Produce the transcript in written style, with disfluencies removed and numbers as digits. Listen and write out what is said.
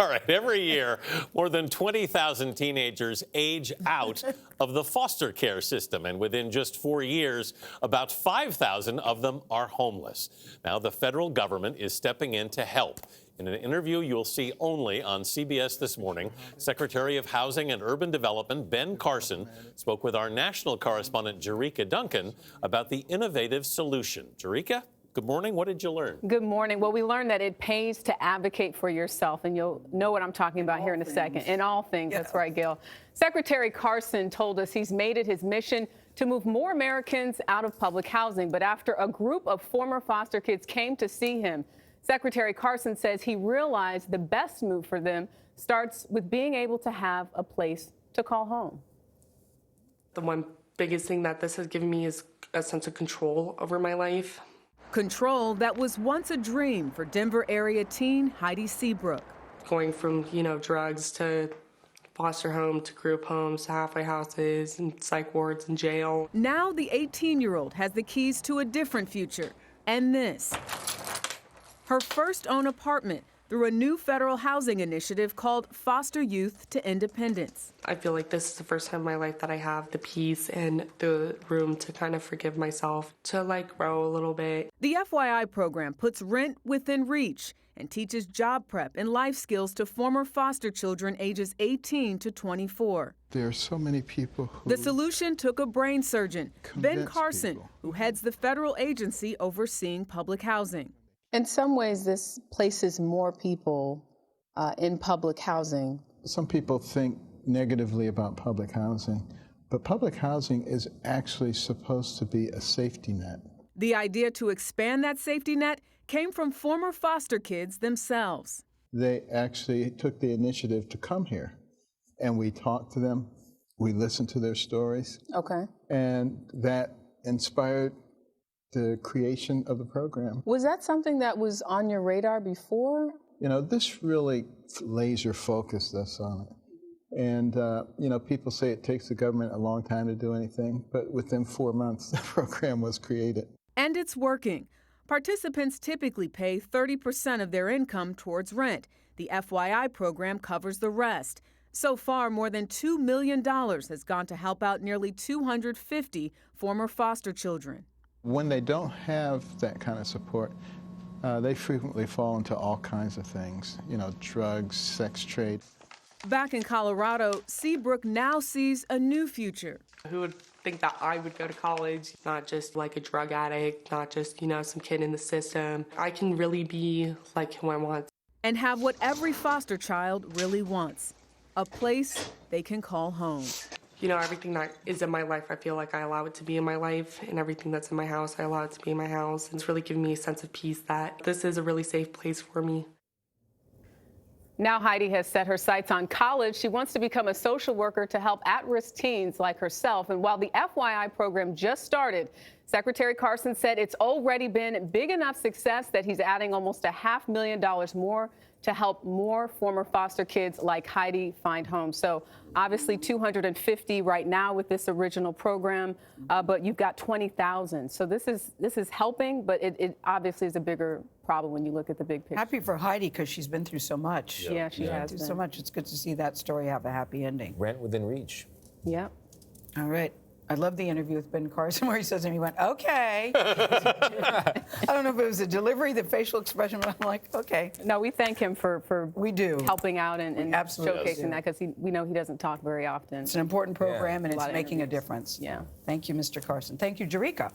All right, every year, more than 20,000 teenagers age out of the foster care system, and within just 4 years, about 5,000 of them are homeless. Now, the federal government is stepping in to help. In an interview you'll see only on CBS This Morning, Secretary of Housing and Urban Development Ben Carson spoke with our national correspondent Jericka Duncan about the innovative solution. Jericka? Good morning. What did you learn? Good morning. Well, we learned that it pays to advocate for yourself, and you'll know what I'm talking about here in a second. In all things, that's right, Gayle. Secretary Carson told us he's made it his mission to move more Americans out of public housing. But after a group of former foster kids came to see him, Secretary Carson says he realized the best move for them starts with being able to have a place to call home. The one biggest thing that this has given me is a sense of control over my life. Control that was once a dream for Denver area teen Heidi Seabrook. Going from, drugs to foster home to group homes to halfway houses and psych wards and jail. Now the 18-year-old has the keys to a different future, and this. Her first own apartment through a new federal housing initiative called Foster Youth to Independence. I feel like this is the first time in my life that I have the peace and the room to kind of forgive myself, to grow a little bit. The FYI program puts rent within reach and teaches job prep and life skills to former foster children ages 18 to 24. There are so many people who... The solution took a brain surgeon, Ben Carson, people. who heads the federal agency overseeing public housing. In some ways, this places more people in public housing. Some people think negatively about public housing, but public housing is actually supposed to be a safety net. The idea to expand that safety net came from former foster kids themselves. They actually took the initiative to come here, and we talked to them, we listened to their stories. Okay. And that inspired the creation of the program. Was that something that was on your radar before? This really laser focused us on it. And, people say it takes the government a long time to do anything, but within 4 months, the program was created. And it's working. Participants typically pay 30% of their income towards rent. The FYI program covers the rest. So far, more than $2 million has gone to help out nearly 250 former foster children. When they don't have that kind of support, they frequently fall into all kinds of things, drugs, sex trade. Back in Colorado, Seabrook now sees a new future. Who would think that I would go to college, not just like a drug addict, not just, some kid in the system. I can really be like who I want. And have what every foster child really wants, a place they can call home. Everything that is in my life, I feel like I allow it to be in my life, and everything that's in my house, I allow it to be in my house. It's really given me a sense of peace that this is a really safe place for me. Now Heidi has set her sights on college. She wants to become a social worker to help at-risk teens like herself. And while the FYI program just started, Secretary Carson said it's already been big enough success that he's adding almost $500,000 more to help more former foster kids like Heidi find homes. So obviously 250 right now with this original program, but you've got 20,000. So this is helping, but it obviously is a bigger problem when you look at the big picture. Happy for Heidi because she's been through so much. Yeah, she has been been. so much. It's good to see that story have a happy ending. Rent within reach. Yeah. All right. I love the interview with Ben Carson where he says, and he went, okay. I don't know if it was the delivery, the facial expression, but I'm like, okay. No, we thank him for we do helping out and absolutely showcasing that, because we know he doesn't talk very often. It's an important program, and it's making a difference. Yeah. Thank you, Mr. Carson. Thank you, Jericka.